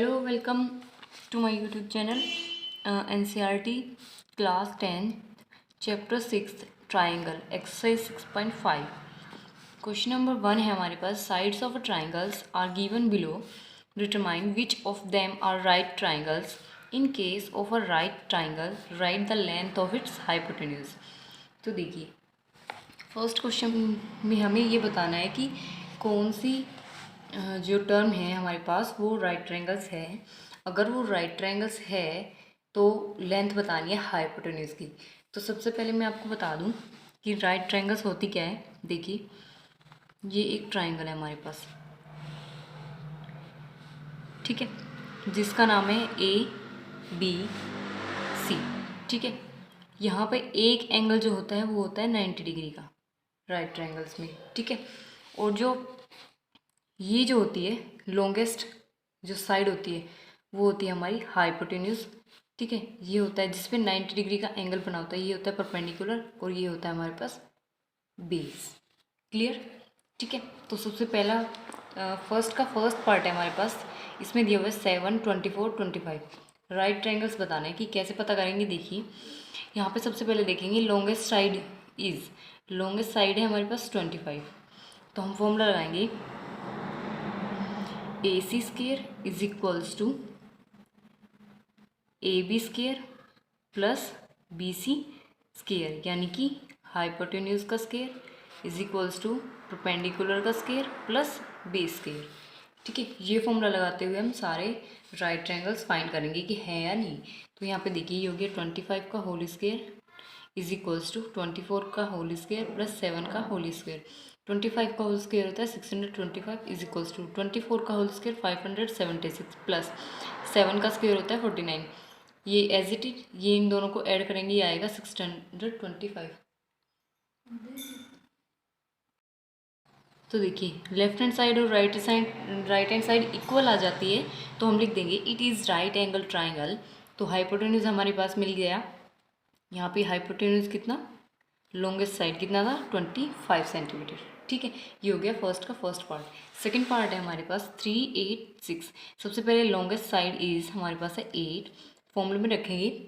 Hello, welcome to my YouTube channel NCERT Class 10 Chapter 6 Triangle Exercise 6.5. Question number 1 है हमारे पास. Sides of triangles are given below. Determine which of them are right triangles. In case of a right triangle, write the length of its hypotenuse. तो देखिए, first question में हमें ये बताना है कि कौन सी जो टर्म है हमारे पास वो राइट ट्रायंगल्स है. अगर वो राइट ट्रायंगल्स है तो लेंथ बतानी है हाइपोटेन्यूज की. तो सबसे पहले मैं आपको बता दूं कि राइट ट्रायंगल्स होती क्या है. देखिए, ये एक ट्रायंगल है हमारे पास, ठीक है, जिसका नाम है ABC, ठीक है. यहाँ पे एक एंगल जो होता है वो होता है 90 डिग्री का राइट ट्रायंगल्स में, ठीक है. और जो ये जो होती है लॉन्गेस्ट जो साइड होती है वो होती है हमारी हाइपोटेन्यूज, ठीक है. ये होता है जिसपे 90 डिग्री का एंगल बना होता है, ये होता है परपेंडिकुलर और ये होता है हमारे पास बेस. क्लियर, ठीक है. तो सबसे पहला फर्स्ट पार्ट है हमारे पास, इसमें दिया हुआ है 7, 24, 25 राइट ट्रायंगल्स बताना है कि कैसे पता करेंगे. देखिए, यहाँ पे सबसे पहले देखेंगे लॉन्गेस्ट साइड है हमारे पास 25. तो हम फॉर्मूला लगाएंगे AC square is equals to AB square plus BC square, यानी कि हाइपोटेन्यूज का square is equals to perpendicular का स्क्वायर प्लस बेस स्क्वायर, ठीक है. ये फॉर्मूला लगाते हुए हम सारे राइट ट्रायंगल्स फाइंड करेंगे कि है या नहीं. तो यहाँ पे देखिए, ये हो गया 25 का whole square is equals to 24 का होल स्क्वायर प्लस 7 का होल स्क्वायर. 25 का होल स्क्वायर होता है 625 इज इक्वल्स टू 24 का होल स्क्वायर 576 प्लस 7 का स्क्वायर होता है 49. ये एज इट इज ये इन दोनों को ऐड करेंगे, ये आएगा 625. तो देखिए, लेफ्ट हैंड साइड और राइट हैंड साइड इक्वल आ जाती है तो हम लिख देंगे it is right angle triangle. तो हाइपोटेन्यूज हमारे पास मिल गया. यहाँ पे हाइपोटेन्यूज कितना, लॉन्गेस्ट साइड कितना था 25 सेंटीमीटर, ठीक है. ये हो गया फर्स्ट पार्ट. सेकंड पार्ट है हमारे पास 3, 8, 6. सबसे पहले लॉन्गेस्ट साइड इज हमारे पास है 8. फॉर्मूले में रखेंगे,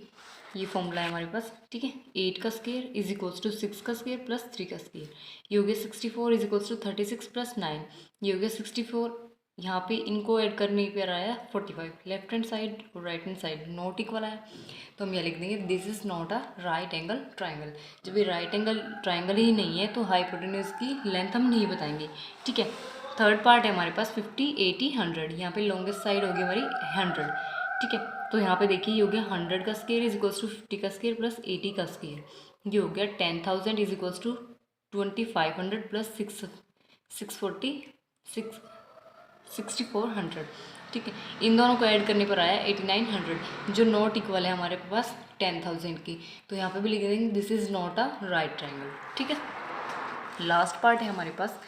ये फॉर्मूला है हमारे पास, ठीक है. 8 का स्क्वायर इज इक्वल्स टू 6 का स्क्वायर प्लस 3 का स्क्वायर. ये हो गया 64 इज इक्वल्स टू 36 प्लस 9. ये हो गया 64. यहाँ पे इनको ऐड करने पर आया 45. लेफ्ट हैंड साइड और right hand side not equal आया तो हम यह लिख देंगे this is not a right angle triangle. जब ये राइट एंगल ट्राइंगल ही नहीं है तो हाइपोटेन्यूज की लेंथ हम नहीं बताएंगे, ठीक है. थर्ड पार्ट है हमारे पास 50, 80, 100. यहाँ पे लॉन्गेस्ट साइड होगी हमारी 100, ठीक है. तो यहाँ पे देखिए, ये हो गया 100 का स्क्वायर इज इक्वल्स टू 50 का स्क्वायर प्लस 80 का स्क्वायर. ये हो गया 10,000 इज इक्वल्स टू 2500 प्लस 640 6400, ठीक है. इन दोनों को ऐड करने पर आया 8900 जो नॉट इक्वल है हमारे पास 10,000 की. तो यहाँ पे भी लिख देंगे this is not a right triangle, ठीक है. लास्ट पार्ट है हमारे पास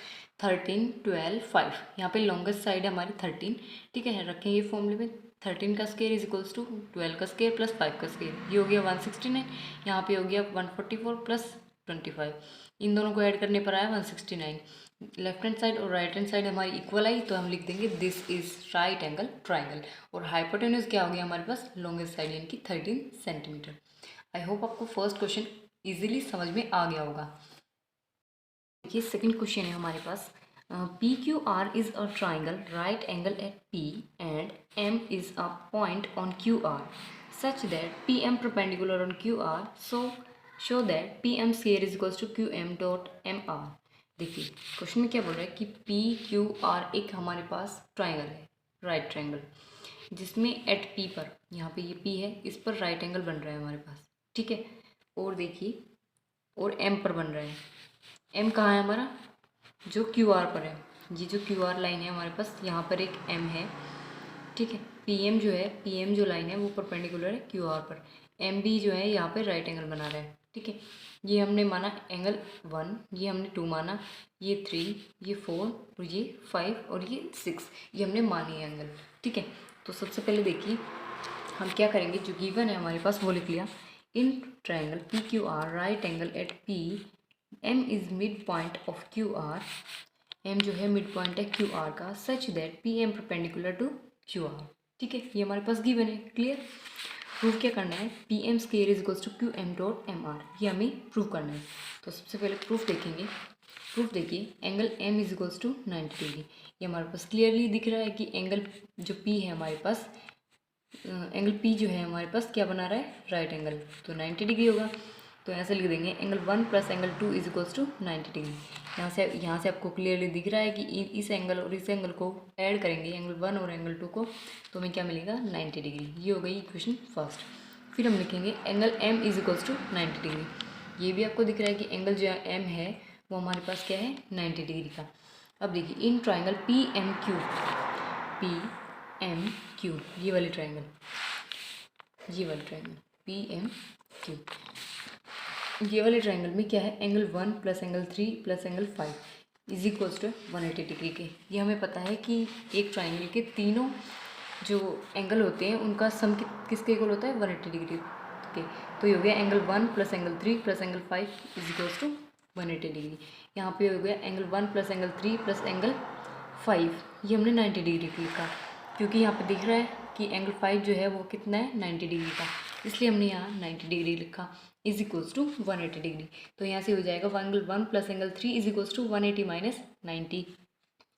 13, 12, 5. यहाँ पे लॉन्गेस्ट साइड है हमारी 13, ठीक है. रखेंगे फॉर्मूले में 13 का स्क्वायर इज इक्वल्स टू 12 का स्क्वायर प्लस 5 का स्क्वायर. ये हो गया 169. यहाँ पे हो गया 144 प्लस 25. इन दोनों को ऐड करने पर आया 169. लेफ्ट हैंड साइड और राइट हैंड साइड हमारी इक्वल आई तो हम लिख देंगे this is right angle triangle. और हाइपोटेन्यूज क्या हो गया हमारे पास, लॉन्गेस्ट साइड यानी कि 13 सेंटीमीटर. आई होप आपको फर्स्ट क्वेश्चन इजीली समझ में आ गया होगा. देखिए, सेकंड क्वेश्चन है हमारे पास PQR is a triangle right angle at P and M is a point on QR such that PM perpendicular on QR, so show that PM square is equals to QM dot MR. देखिए, question में क्या बोल रहा है कि PQR एक हमारे पास ट्राइंगल है, राइट ट्राइंगल, जिसमें एट P पर, यहाँ पे ये P है, इस पर राइट एंगल बन रहा है हमारे पास, ठीक है. और देखिए, और M पर बन रहा है. M कहाँ है हमारा, जो QR पर है. ये जो QR लाइन है हमारे पास, यहाँ पर एक M है, ठीक है. PM जो लाइन है वो परपेंडिकुलर है QR पर. MB जो है यहाँ पे राइट एंगल बना रहा है, ठीक है. ये हमने माना एंगल 1, ये हमने 2 माना, ये 3, ये 4 और ये 5 और ये 6, ये हमने मानी है एंगल, ठीक है. तो सबसे पहले देखिए, हम क्या करेंगे, जो गिवन है हमारे पास वो लिख लिया. In triangle PQR right angle at P, M is mid point of QR. M जो है मिड पॉइंट है QR का, such that PM perpendicular to QR. ठीक है, ये हमारे पास गिवन है। क्लियर। प्रूफ क्या करना है, P M square is equals to Q M dot M R, ये हमें प्रूव करना है। तो सबसे पहले प्रूफ देखेंगे। प्रूफ देखिए, angle M is equals to 90 degree. ये हमारे पास क्लियरली दिख रहा है कि एंगल जो पी है हमारे पास, एंगल पी जो है हमारे पास क्या बना रहा है, राइट एंगल, तो 90 डिग्री होगा। तो यहाँ से लिख देंगे angle 1 plus angle 2 is equals to 90 degree. यहाँ से आपको क्लियरली दिख रहा है कि इस एंगल और इस एंगल को ऐड करेंगे, एंगल 1 और एंगल 2 को, तो हमें क्या मिलेगा, 90 डिग्री। ये हो गई इक्वेशन फर्स्ट। फिर हम लिखेंगे angle M is equals to 90 degree. ये भी आपको दिख रहा है कि एंगल जो एम है वो हमारे पास क्या है, 90 डिग्री का। अब देखिए in triangle P M Q, P M Q, ये वाली ट्राइंगल पी एम क्यू, ये वाले ट्राइंगल में क्या है, angle 1 plus angle 3 plus angle 5 is equals to 180 degree के। ये हमें पता है कि एक ट्राइंगल के तीनों जो एंगल होते हैं उनका सम किसके इक्वल होता है, 180 डिग्री के। तो ये हो गया angle 1 plus angle 3 plus angle 5 is equals to 180 degree. यहाँ पे हो गया angle 1 plus angle 3 plus angle 5, ये हमने 90 डिग्री का लिखा, क्योंकि यहाँ पे दिख रहा है कि एंगल 5 जो है वो कितना है, 90 डिग्री का, इसलिए हमने यहाँ 90 डिग्री लिखा इज इक्वल्स टू 180 डिग्री। तो यहाँ से हो जाएगा angle 1 plus angle 3 is equals to 180 minus 90।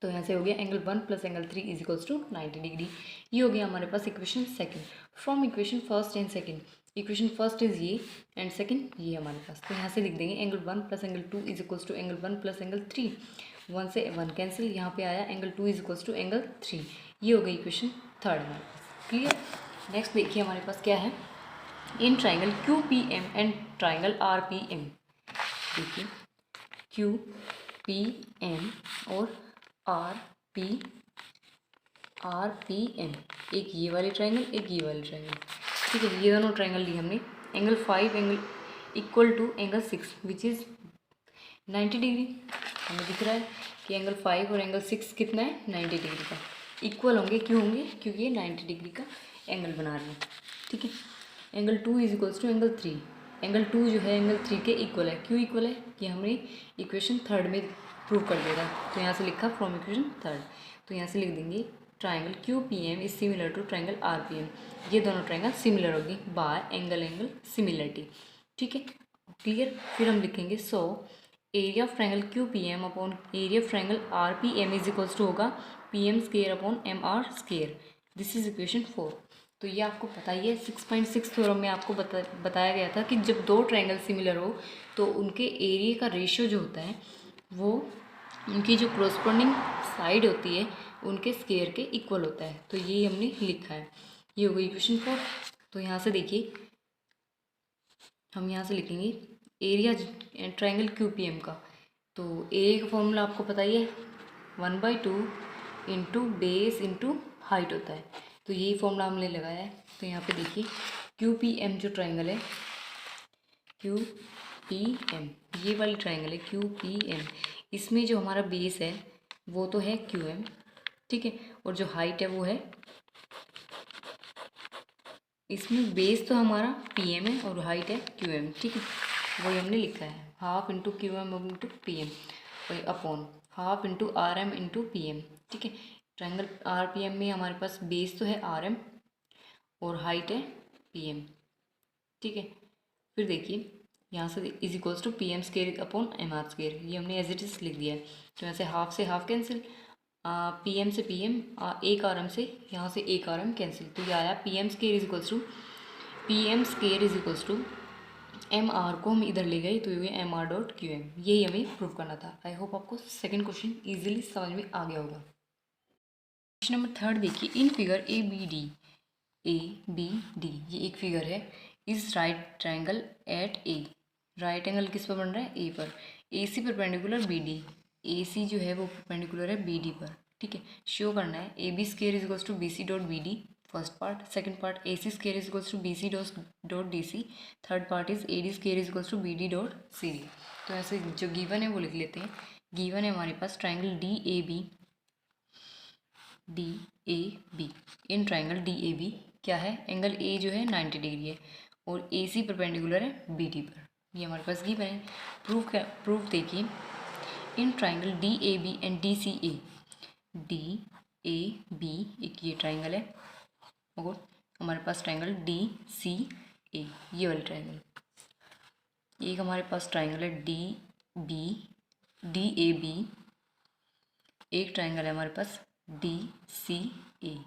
तो यहाँ से हो गया angle 1 plus angle 3 is equals to 90 degree. ये हो गया हमारे पास equation second. From equation first and second, equation first is ये एंड सेकंड ये हमारे पास। तो यहाँ से लिख देंगे angle 1 plus angle 2 is equals to angle 1 plus angle 3, 1 से 1 कैंसिल, यहाँ पे आया angle 2 is equals to angle 3। ये हो गई इक्वेशन थर्ड हमारे पास। क्लियर। नेक्स्ट देखिए हमारे पास क्या है, in triangle Q P M and triangle R P M. देखिए क्यू पी एम और आर पी एम, एक ये वाली ट्राइंगल, एक ये वाली ट्राइंगल। ठीक है, ये दोनों ट्राइंगल लिए हमने। Angle 5 angle equal to angle 6 which is 90 degree. हमें दिख रहा है कि एंगल 5 और एंगल 6 कितना है, 90 डिग्री का इक्वल होंगे। क्यों होंगे, क्योंकि ये 90 डिग्री का एंगल बना रहे हैं। ठीक है, angle 2 is equals to angle 3, angle 2 जो है एंगल 3 के इक्वल है। क्यों इक्वल है, ये हमने इक्वेशन थर्ड में प्रूव कर दिया था। तो यहाँ से लिखा फ्रॉम इक्वेशन थर्ड। तो यहाँ से लिख देंगे triangle Q P M is similar to triangle R P M. ये दोनों ट्राइंगल सिमिलर होगी बाय एंगल सिमिलरिटी। ठीक है, क्लियर। फिर हम लिखेंगे so area of triangle Q P M upon area of triangle R P M is equals to होगा P M square upon M R square. This is equation 4। तो ये आपको पता ही है, 6.6 थ्योरम में आपको बताया गया था कि जब दो ट्राइंगल सिमिलर हो तो उनके एरिया का रेशियो जो होता है वो उनकी जो कोरस्पॉन्डिंग साइड होती है उनके स्केयर के इक्वल होता है। तो ये हमने लिखा है। ये हो गई इक्वेशन 4। तो यहाँ से देखिए हम यहाँ से लिखेंगे area triangle Q P M का। तो एरिया का फॉर्मूला आपको पता ही है, 1/2 इंटू बेस इंटू हाइट होता है। तो यही फॉर्मूला हमने लगाया है। तो यहाँ पे देखिए क्यू पी एम जो ट्राइंगल है, क्यू पी एम, ये वाली ट्राइंगल है क्यू पी एम, इसमें जो हमारा बेस है वो तो है क्यू एम। ठीक है, और जो हाइट है वो है, इसमें बेस तो हमारा पी एम है और हाइट है क्यू एम। ठीक है, वही हमने लिखा है, half into Q M into P M upon half into R M into P M. ठीक है, ट्राइंगल आर पी एम में हमारे पास बेस तो है आर एम और हाइट है पी एम। ठीक है, फिर देखिए यहाँ से is equals to P M square upon M R square, ये हमने एज इट इज लिख दिया है। तो यहाँ से हाफ कैंसिल, पी एम से पी एम, एक आर एम से यहाँ से एक आर एम कैंसिल। तो ये आया P M square is equals to M R को हम इधर ले गए तो ये M R dot Q M. यही हमें प्रूव करना था। आई होप आपको सेकंड क्वेश्चन इजीली समझ में आ गया होगा। क्वेश्चन नंबर थर्ड देखिए, in figure A B D, ये एक फिगर है, इस right triangle at A. Right angle किस पर बन रहा है, ए पर। A C perpendicular B D, ए सी जो है वो परपेंडिकुलर है बी डी पर। ठीक है, शो करना है A B square is equals to B C dot B D, first part. Second part A C square is equals to B C dot D C. Third part is A D square is equals to B D dot C D. तो ऐसे जो given है वो लिख लेते हैं। Given है हमारे पास triangle D A B, in triangle D A B क्या है, एंगल ए जो है 90 डिग्री है और ए सी परपेंडिकुलर है बी डी पर। ये हमारे पास गिवन है। प्रूफ देखिए, in triangle D A B and D C A, D A B एक ये ट्राइंगल है और हमारे पास ट्रायंगल डी सी ए, ये वाला ट्रायंगल। एक हमारे पास ट्रायंगल है D B D A B, एक ट्रायंगल है हमारे पास डी सी ए,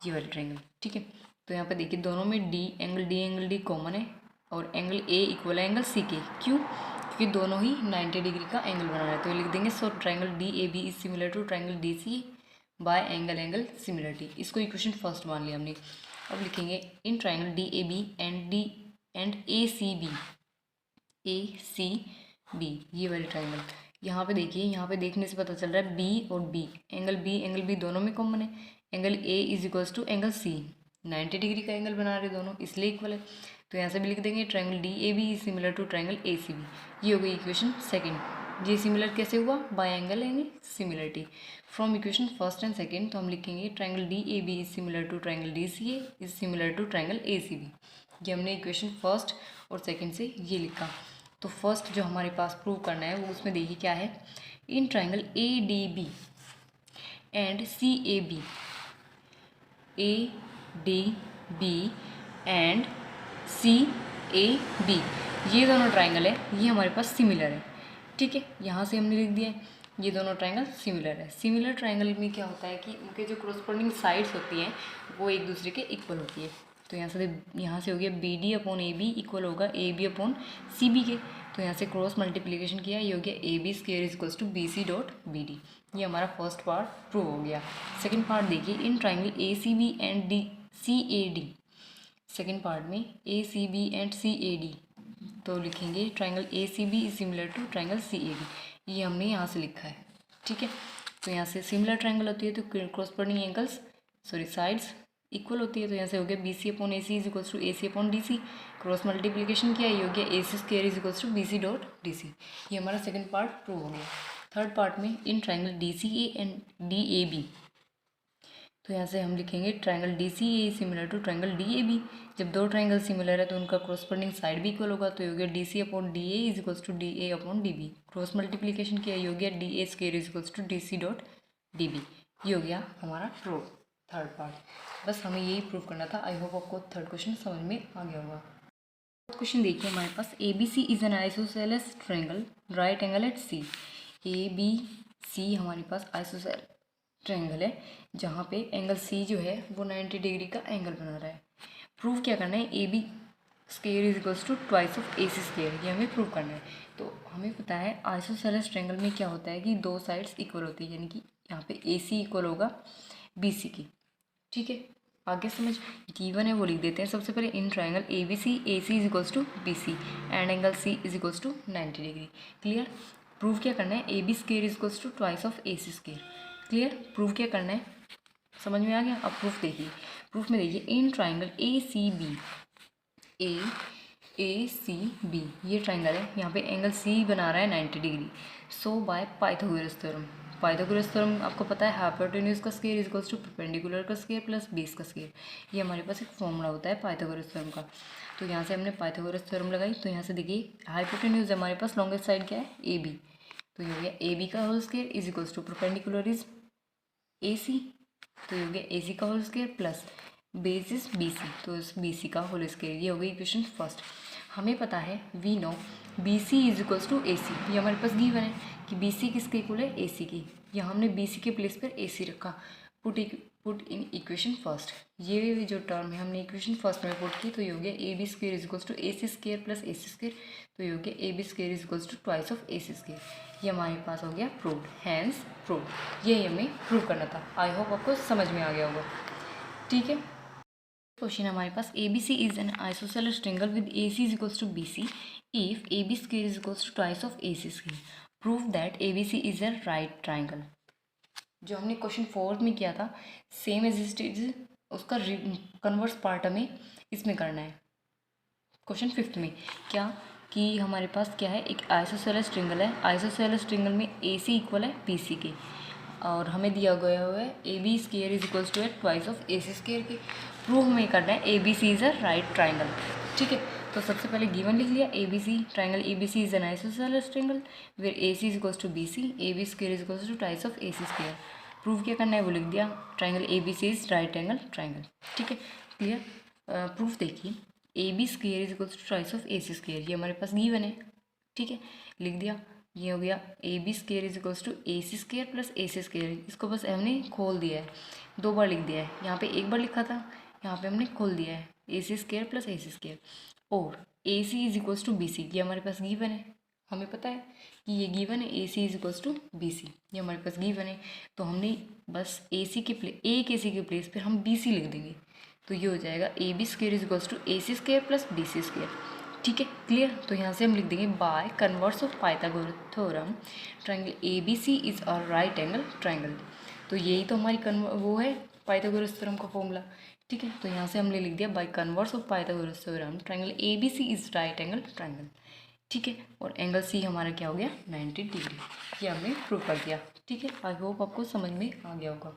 ये वाला ट्रायंगल। ठीक है, तो यहाँ पे देखिए दोनों में एंगल डी कॉमन है और एंगल ए इक्वल है एंगल सी के। क्यों? क्योंकि दोनों ही 90 डिग्री का एंगल बना रहे हैं। तो लिख देंगे so triangle D A B is similar to triangle D C by angle similarity. इसको इक्वेशन फर्स्ट मान लिया हमने। अब लिखेंगे in triangle D A B and A C B, ये वाले ट्रायंगल। यहाँ पे देखिए, यहाँ पे देखने से पता चल रहा है बी और बी, एंगल बी दोनों में कॉमन है। Angle A is equals to angle C, 90 degree का एंगल बना रहे दोनों, इसलिए इक्वल है। तो यहाँ से भी लिख देंगे triangle D A B is similar to triangle A C B. ये हो गई इक्वेशन सेकंड। ये सिमिलर कैसे हुआ? By angle similarity. From equation first and second तो हम लिखेंगे triangle D A B is similar to triangle D C A is similar to triangle A C B. ये हमने इक्वेशन फर्स्ट और second से ये लिखा। तो फर्स्ट जो हमारे पास प्रूव करना है वो उसमें देखिए क्या है। In triangle A D B and C A B and C A B, ये दोनों ट्रायंगल है, ये हमारे पास सिमिलर है। ठीक है, यहाँ से हमने लिख दिया है ये दोनों ट्रायंगल सिमिलर है। सिमिलर ट्रायंगल में क्या होता है कि उनके जो कोरस्पॉन्डिंग साइड्स होती हैं वो एक दूसरे के इक्वल होती है। तो यहाँ से हो गया B D upon A B equal होगा A B upon C B के। तो यहाँ से क्रॉस मल्टीप्लिकेशन किया, ये हो गया A B square is equals to B C dot B D. ये हमारा फर्स्ट पार्ट प्रूव हो गया। सेकेंड पार्ट देखिए in triangle A C B and D C A D. Second part में A C B and C A D, तो लिखेंगे triangle A C B is similar to triangle C A D. ये हमने यहाँ से लिखा है। ठीक है, तो यहाँ से सिमिलर ट्रायंगल होती है तो क्रॉसपॉन्डिंग एंगल्स साइड्स इक्वल होती है। तो यहाँ से हो गया B C upon A C is equals to A C upon D C. Cross multiplication किया, ये हो गया A C square is equals to B C dot D C. ये हमारा सेकंड पार्ट प्रूव हो गया। थर्ड पार्ट में in triangle D C A and D A B, तो यहाँ से हम लिखेंगे triangle D C A similar to triangle D A B. जब दो ट्रायंगल सिमिलर है तो उनका क्रॉसपॉन्डिंग साइड भी इक्वल होगा। तो ये हो गया D C upon D A is equals to D A upon D B. Cross multiplication किया, ये हो गया D A square is equals to D C dot D B. ये हो गया हमारा प्रूव थर्ड पार्ट। बस हमें यही प्रूव करना था। आई होप आपको थर्ड क्वेश्चन समझ में आ गया होगा। क्वेश्चन देखिए हमारे पास A B C is an isosceles triangle right angle at C. A B C हमारे पास आइसोसेलेस ट्रायंगल है जहाँ पे एंगल सी जो है वो 90 डिग्री का एंगल बना रहा है। प्रूव क्या करना है? A B square is equals to twice of A C square, ये हमें प्रूव करना है। तो हमें पता है आइसोसेलेस ट्रायंगल में क्या होता है कि दो साइड्स इक्वल होती है, यानी कि यहाँ पे ए सी इक्वल होगा बी सी की। ठीक है, आगे समझ गिवन है वो लिख देते हैं। सबसे पहले in triangle A B C is equals to B C and angle C is equals to 90 degree. Clear? Prove क्या करना है? A B square is equals to twice of A C square. Clear? Proof क्या करना है समझ में आ गया? अब प्रूफ देखिए। प्रूफ में देखिए in triangle A C B ये ट्रायंगल है, यहाँ पे एंगल सी बना रहा है 90 degree. So by Pythagoras theorem. Pythagoras theorem आपको पता है हाइपोटेन्यूज का square is equals to perpendicular का स्क्वायर प्लस बेस का स्क्वायर। ये हमारे पास एक फॉर्मूला होता है पाइथागोरस थ्योरम का। तो यहाँ से हमने पाइथागोरस थ्योरम लगाई। तो यहाँ से देखिए हाइपोटेन्यूज हमारे पास लॉन्गेस्ट साइड क्या है? A B. तो ये हो गया ए बी का whole square is equals to perpendicular is A C, तो ये हो गया ए सी का whole square plus base is B C, तो इस बी सी का होल स्क्वायर। ये हो गई इक्वेशन फर्स्ट। हमें पता है we know B C is equals to A C. ये हमारे पास गिवन है कि बी सी किसके इक्वल है? ए सी की। यहाँ हमने बी सी के प्लेस पर ए सी रखा। Put in equation first. ये जो टर्म है हमने इक्वेशन फर्स्ट में पुट की। तो ये हो गया A B square is equals to A C square plus A C square. तो ये हो गया A B square is equals to twice of A C square. ये हमारे पास हो गया प्रूव्ड, हैंस प्रूव्ड। ये हमें प्रूव करना था। आई होप आपको समझ में आ गया होगा। ठीक है, क्वेश्चन हमारे पास A B C is an isosceles triangle with A C is equals to B C if A B square is equals to twice of A C square. Prove that A B C is a right triangle. जो हमने question fourth में किया था same as it is, उसका converse part हमें इसमें करना है। क्वेश्चन फिफ्थ में क्या कि हमारे पास क्या है? एक आइसोसेलेस ट्रायंगल है। आइसोसेलेस ट्रायंगल में ए सी इक्वल है बी सी के और हमें दिया गया हुआ है A B square is equals to twice of A C square के। प्रूव हमें करना है A B C is a right triangle. ठीक है, तो सबसे पहले गिवन लिख लिया A B C. Triangle A B C is an isosceles triangle where A C is equals to B C, A B square is equals to twice of A C square. Prove क्या करना है वो लिख दिया, triangle A B C is right angle triangle. ठीक है, clear. Proof देखिए, A B square is equals to twice of A C square, ये हमारे पास गिवन है। ठीक है, लिख दिया, ये हो गया A B square is equals to A C square plus A C square. इसको बस हमने खोल दिया है, 2 बार लिख दिया है, यहाँ पे 1 बार लिखा था, यहाँ पे हमने खोल दिया है, A C square plus A C square. और A C is equals to B C, ये हमारे पास गिवन है, हमें पता है कि ये गिवन है, A C is equals to B C, ये हमारे पास गिवन है। तो हमने बस ए सी के एक ए सी के प्लेस पर हम बी सी लिख देंगे, तो ये हो जाएगा A B square is equals to A C square plus B C square. ठीक है, क्लियर। तो यहाँ से हम लिख देंगे by converse of Pythagoras theorem triangle A B C is a right angle triangle. तो यही तो हमारी वो है पाइथागोरस थ्योरम का फॉर्मूला। ठीक है, तो यहाँ से हमने लिख दिया by converse of Pythagoras theorem triangle A B C is right angle triangle. ठीक है, और एंगल सी हमारा क्या हो गया 90 डिग्री, ये हमने प्रूव कर दिया। ठीक है, आई होप आपको समझ में आ गया होगा।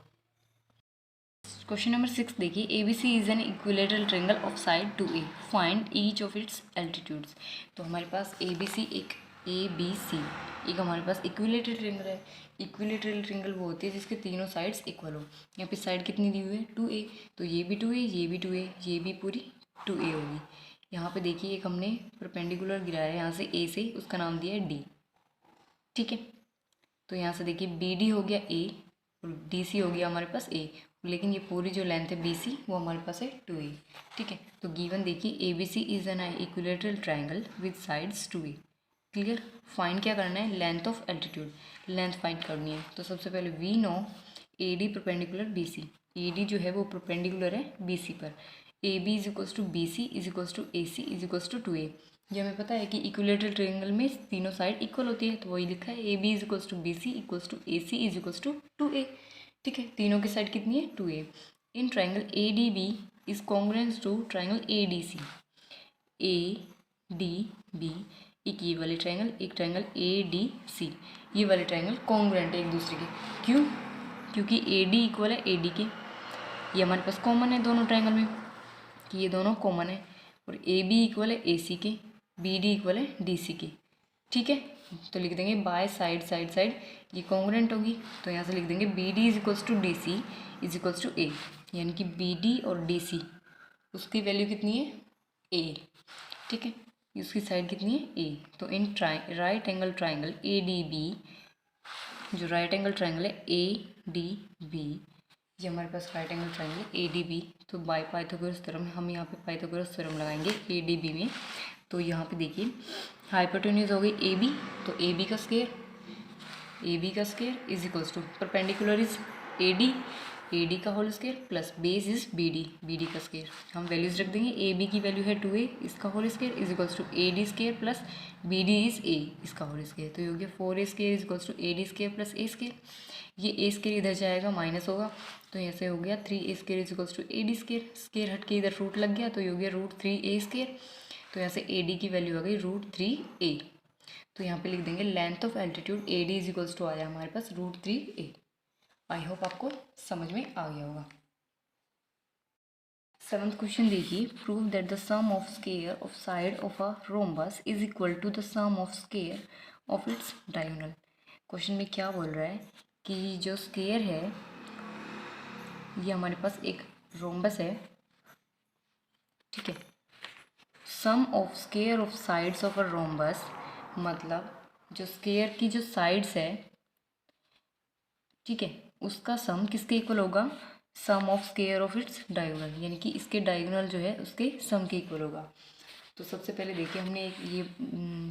क्वेश्चन नंबर 6 देखिए, A B C is an equilateral triangle of side 2a, find each of its altitudes. तो हमारे पास ए बी सी एक हमारे पास इक्विलेटरल ट्रायंगल है। इक्विलेटरल ट्रायंगल वो होती है जिसके तीनों साइड्स इक्वल हो। यहाँ पे साइड कितनी दी हुई है 2a, तो ये भी 2a, ये भी 2a, ये भी पूरी 2a होगी। यहाँ पे देखिए एक हमने परपेंडिकुलर गिराया है यहाँ से a से, उसका नाम दिया है d। ठीक है, तो यहाँ से देखिए बी डी हो गया a और डी सी हो गया हमारे पास a, लेकिन ये पूरी जो लेंथ है बी सी वो हमारे पास है 2a। ठीक है, तो गिवन देखिए A B C is an equilateral triangle with sides 2a। Clear. Find क्या करना है, length of altitude, length find करनी है। तो सबसे पहले we know A D perpendicular B C, A D जो है वो परपेंडिकुलर है बी सी पर। A B is equals to B C is equals to A C is equals to 2a। ये हमें पता है कि इक्विलेटरल ट्रायंगल में तीनों साइड इक्वल होती है, तो वही लिखा है A B is equals to B C equals to A C is equals to 2a। ठीक है, तीनों की साइड कितनी है 2a। In triangle A D B is congruent to triangle A D C. A D B एक ये वाले triangle, एक ट्राइंगल ए डी सी, ये वाले ट्राइंगल कॉन्ग्रुएंट है एक दूसरे के। क्यों? क्योंकि ए डी इक्वल है ए डी के, ये हमारे पास कॉमन है दोनों ट्राइंगल में कि ये दोनों कॉमन है। और ए बी इक्वल है ए सी के, बी डी इक्वल है डी सी के। ठीक है, तो लिख देंगे बाय साइड साइड साइड ये कॉन्ग्रुएंट होगी, तो यहाँ से लिख देंगे B D is equals to D C is equals to A, यानी कि बी डी और डी सी उसकी वैल्यू कितनी है ए। ठीक है, उसकी साइड कितनी है ए। तो in right angle triangle A D B, जो राइट एंगल ट्राइंगल है ए डी बी, ये हमारे पास right angle triangle A D B. तो बाय पाइथागोरस थ्योरम हम यहाँ पे पाइथागोरस थ्योरम लगाएंगे ए डी बी में। तो यहाँ पे देखिए हाइपोटेन्यूज हो गई ए बी, तो ए बी का square is equals to perpendicular is A D का whole square plus base is B D का स्क्वायर। हम वैल्यूज रख देंगे, ए बी की वैल्यू है 2a, इसका whole square is equals to A D square plus B D is A, इसका whole square. तो ये हो गया 4a square is equals to A D square plus A square. ये ए स्क्वायर इधर जाएगा माइनस होगा, तो यहाँ से हो गया 3a square is equals to A D square, square हट के इधर रूट लग गया, तो ये हो गया √3a स्क्वायर। तो यहाँ से ए डी की वैल्यू आ गई √3a। तो यहाँ पे लिख देंगे length of altitude A D is equals to आया हमारे पास √3a। आई होप आपको समझ में आ गया होगा। 7th क्वेश्चन देखिए, prove that the sum of square of side of a rhombus is equal to the sum of square of its diagonal. Question में क्या बोल रहा है कि जो स्क्वायर है ये हमारे पास एक रोम्बस है। ठीक है, sum of square of sides of a rhombus, मतलब जो स्क्वायर की जो साइड्स है, ठीक है, उसका सम किसके इक्वल होगा, sum of square of its diagonal, यानी कि इसके डायगोनल जो है उसके सम के इक्वल होगा। तो सबसे पहले देखिए हमने एक ये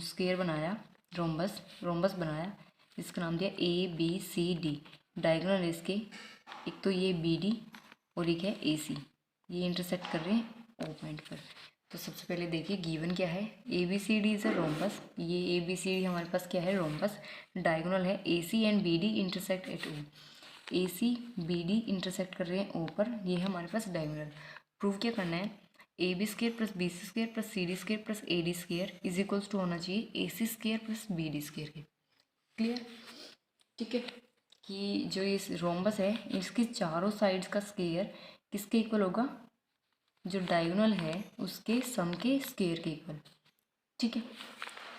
स्क्वायर बनाया, रोम्बस बनाया, इसका नाम दिया A B C D. Diagonal इसके एक तो ये बी डी और एक है ए सी, ये इंटरसेक्ट कर रहे हैं ओ पॉइंट पर। तो सबसे पहले देखिए गिवन क्या है, A B C D is a rhombus. ये ए बी सी डी हमारे पास क्या है, रोम्बस। डायगोनल है A C and B D intersect at O, A C B D intersect कर रहे हैं ओ पर, ये है हमारे पास डायगोनल। प्रूव क्या करना है, A B square plus B C square plus C D square plus A D square is equals to होना चाहिए A C square plus B D square के। क्लियर। ठीक है, कि जो ये रोम्बस है इसकी चारों साइड्स का स्क्वायर किसके इक्वल होगा, जो डायगोनल है उसके सम के स्क्वायर के इक्वल। ठीक है,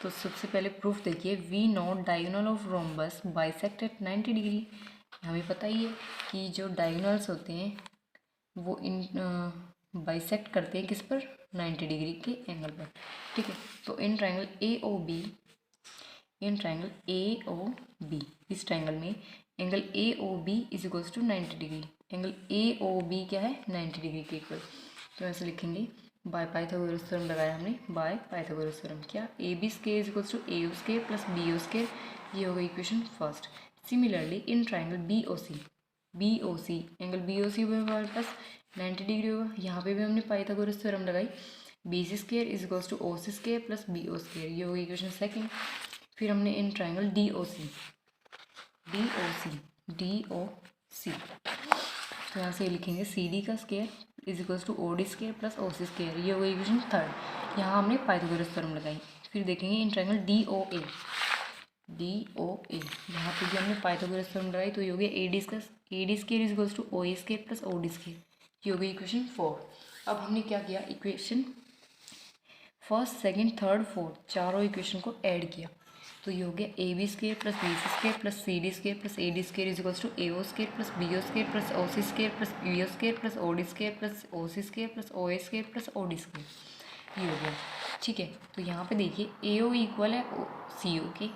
तो सबसे पहले प्रूफ देखिए, we note diagonal of rhombus bisect at 90 degree. हमें पता ही है कि जो डायगोनल्स होते हैं वो इन बाइसेक्ट करते हैं किस पर, 90 डिग्री के एंगल पर। ठीक है, तो in triangle A O B, in triangle A O B, इस ट्रायंगल में angle A O B is equals to 90 degree. Angle A O B क्या है, 90 डिग्री के इक्वल। तो ऐसे लिखेंगे बाय पाइथागोरस थ्योरम लगाया हमने, बाय पाइथागोरस थ्योरम क्या, A B square is equals to A O square plus B O square, ये हो गई equation first. Similarly in triangle B O C, B O C, angle B O C हुआ हमारे पास 90 degree होगा। यहाँ पे भी हमने पाइथागोरस थ्योरम लगाई, B C square is equals to O C square plus B O square, ये हो गई इक्वेशन सेकेंड। फिर हमने in triangle D O C, D O C, D O C, तो यहाँ से लिखेंगे सी डी का square is equals to O D square plus O C square, ये हो गई इक्वेशन थर्ड। यहाँ हमने पाइथागोरस थ्योरम लगाई। फिर देखेंगे in triangle D O A, D O A, यहाँ पे भी हमने पाइथागोरस थ्योरम लगाई, तो ये हो गया A D square is equals to O A square plus O D square, ये हो गई इक्वेशन 4। अब हमने क्या किया, equation first second third fourth चारों इक्वेशन को ऐड किया, तो ये हो गया A B square plus B C square plus C D square plus A D square is equals to A O square plus B O square plus O C square plus B O square plus O D square plus O C square plus O A square plus O D square, ये हो गया। ठीक है, तो यहाँ पे देखिए ए O equal है सी ओ के,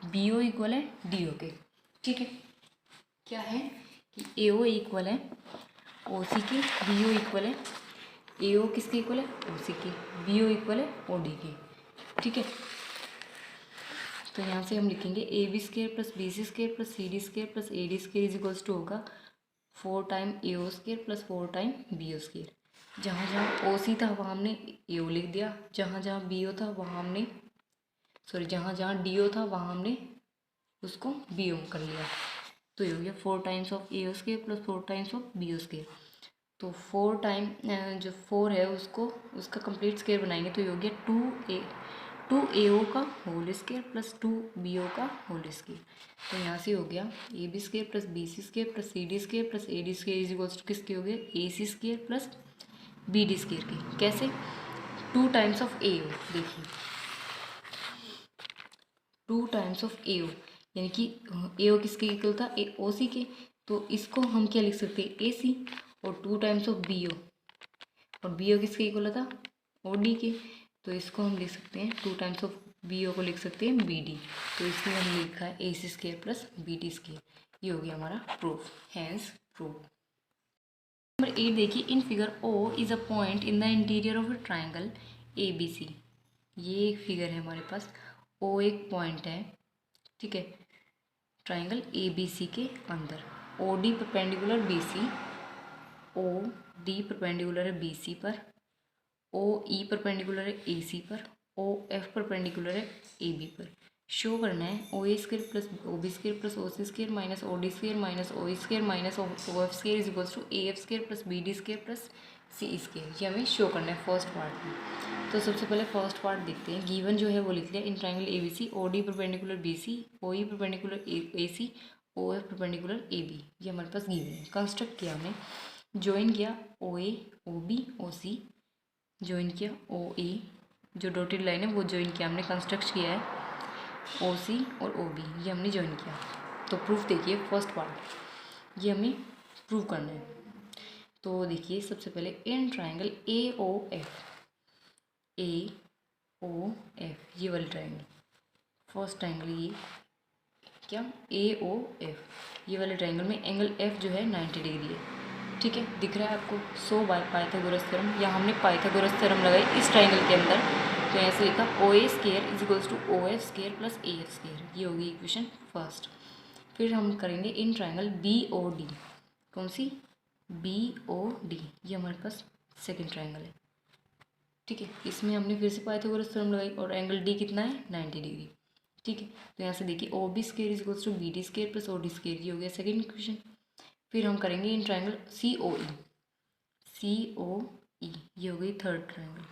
बी ओ इक्वल है डी ओ के। ठीक है, क्या है कि ए ओ इक्वल है ओ सी के, बी ओ इक्वल है, ए ओ किसके इक्वल है, ओ सी के, बी ओ इक्वल है ओ डी के। ठीक है, तो यहाँ से हम लिखेंगे A B square plus B C square plus C D square plus A D square is equals to होगा 4 time A O square plus 4 time B O square. जहाँ जहाँ ओ सी था वहाँ हमने ए ओ लिख दिया, जहाँ जहाँ बी ओ था वहाँ हमने जहाँ जहाँ डी ओ था वहाँ हमने उसको बी ओ कर लिया। तो ये हो गया 4 times of A O square plus 4 times of B O square. तो 4 टाइम जो 4 है उसको उसका कंप्लीट स्क्वायर बनाएंगे, तो ये हो गया 2 ए ओ का whole square plus 2 B O का होल स्क्वायर। तो यहाँ से हो गया A B square plus B C square plus C D square plus A D square is equals to किसके हो गए, A C square plus B D square के। कैसे, 2 टाइम्स ऑफ ए ओ, देखिए 2 टाइम्स ऑफ ए ओ, यानी कि ए ओ किसके equal था, ए ओ सी के, तो इसको हम क्या लिख सकते हैं, ए सी, और 2 टाइम्स ऑफ बी ओ, और बी ओ किसके इक्वल था, ओ डी के, तो इसको हम लिख सकते हैं 2 टाइम्स ऑफ बी ओ को लिख सकते हैं बी डी, तो इसलिए हमने लिखा है A C square plus B D square. ये हो गया हमारा प्रूफ, हैंस प्रूफ। नंबर 8 देखिए, in figure O is a point in the interior of a triangle A B C. ये एक फिगर है हमारे पास, ओ एक पॉइंट है, ठीक है, ट्राइंगल ए बी सी के अंदर। O D perpendicular B C, O D perpendicular है बी सी पर, ओ ई परपेंडिकुलर है ए सी पर, ओ एफ परपेंडिकुलर है ए बी पर। शो करना है O A square plus O B square plus O C square minus O D square minus O E square minus O F square is equals to A F square plus B D square plus C square. ये हमें show करना है first part में। तो सबसे पहले first part देखते हैं। गिवन जो है वो लिख लिया, in triangle A B C, O D perpendicular B C, O E perpendicular A C, O F perpendicular A B, ये हमारे पास गिवन है। कंस्ट्रक्ट किया हमने, ज्वाइन किया ओ ए ओ बी ओ सी, ज्वाइन किया ओ ए, जो डॉटेड लाइन है वो ज्वाइन किया हमने, कंस्ट्रक्ट किया है ओ सी और ओ बी, ये हमने ज्वाइन किया। तो प्रूफ देखिए, फर्स्ट पार्ट ये हमें प्रूव करना है। तो देखिए सबसे पहले in triangle A O F, A O F, ये वाली ट्राइंगल, फर्स्ट ट्राइंगल ये क्या, ए ओ एफ, ये वाले ट्राइंगल में एंगल एफ जो है 90 डिग्री है। ठीक है, दिख रहा है आपको, सो बाय पाइथागोरस थ्योरम, या हमने पाइथागोरस थ्योरम लगाई इस ट्राइंगल के अंदर। तो ऐसे लिखा O A square is equals to O F square plus A F square, ये होगी इक्वेशन फर्स्ट। फिर हम करेंगे in triangle B O D, कौन सी, बी ओ डी, ये हमारे पास सेकेंड ट्राइंगल है। ठीक है, इसमें हमने फिर से पाइथागोरस थ्योरम लगाई और एंगल डी कितना है, 90 डिग्री। ठीक है, तो यहाँ से देखिए O B square is equals to B D square plus O D square, ये हो गया सेकेंड इक्वेशन। फिर हम करेंगे in triangle C O E, C O ई, ये हो गई थर्ड ट्राइंगल।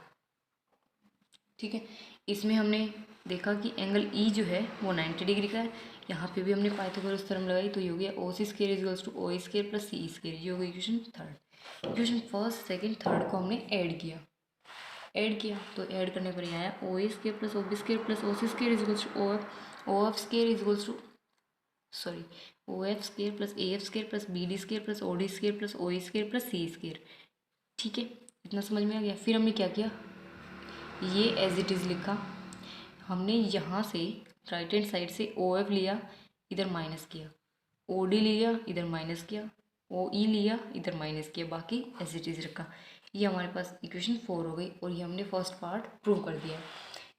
ठीक है, इसमें हमने देखा कि एंगल ई जो है वो 90 डिग्री का है। यहाँ पे भी हमने पाइथागोरस थ्योरम लगाई, तो ये हो गया O C square is equals to O A square plus C square, ये हो गई equation third. Equation first second third को हमने ऐड किया, तो ऐड करने पर ये आया O A square plus O B square plus O C square is equals to O F square is equals to sorry O F square plus A F square plus B D square plus O D square plus O E square plus C square. ठीक है, इतना समझ में आ गया। फिर हमने क्या किया, ये एज इट इज़ लिखा। हमने यहाँ से राइट हैंड साइड से ओ एफ लिया, इधर माइनस किया, ओ डी लिया, इधर माइनस किया, ओ ई लिया, इधर माइनस किया, बाकी एज इट इज़ रखा। ये हमारे पास इक्वेशन 4 हो गई और ये हमने फर्स्ट पार्ट प्रूव कर दिया।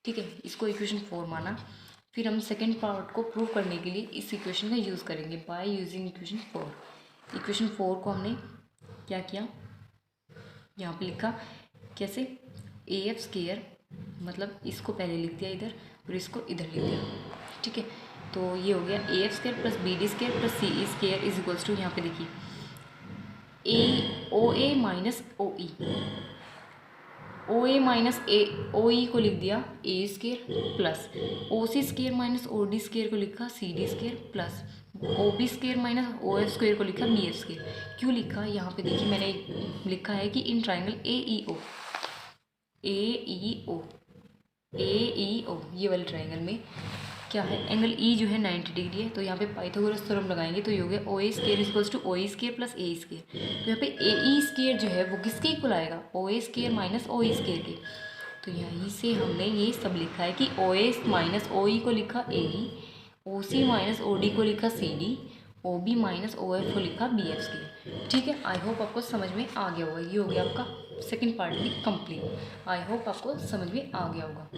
ठीक है, इसको इक्वेशन 4 माना। फिर हम सेकेंड पार्ट को प्रूव करने के लिए इस इक्वेशन का यूज़ करेंगे बाय यूजिंग इक्वेशन 4। इक्वेशन 4 को हमने क्या किया, यहाँ पे लिखा कैसे, ए एफ स्केयर, मतलब इसको पहले लिख दिया इधर और इसको इधर लिख दिया। ठीक है, तो ये हो गया A F square plus B D square plus C E square is equals to, यहाँ पे देखिए ए ओ ए माइनस ओ ई, ओ ए माइनस ए ओ ई को लिख दिया A square plus O C square minus O D square को लिखा C D square plus O B square minus O F square को लिखा बी एफ स्केयर। क्यों लिखा, यहाँ पे देखिए मैंने लिखा है कि इन ट्राइंगल ए ई ओ, ए ई ओ, ए ई ओ, ये वाले ट्राइंगल में क्या है, एंगल ई जो है 90 डिग्री है। तो यहाँ पे पाइथागोरस थ्योरम लगाएंगे तो ये हो गया ओ ए square equals to O E square plus A square. तो यहाँ पे ए ई स्केयर जो है वो किसके इक्वल आएगा, ओ ए square minus O E square के। तो यहीं से हमने ये सब लिखा है कि ओ ए माइनस ओ ई को लिखा ए ई, ओ सी माइनस ओ डी को लिखा C D, O B minus O F को लिखा बी एफ स्केयर। ठीक है, आई होप आपको समझ में आ गया होगा। ये हो गया आपका सेकेंड पार्ट भी कंप्लीट। आई होप आपको समझ में आ गया होगा।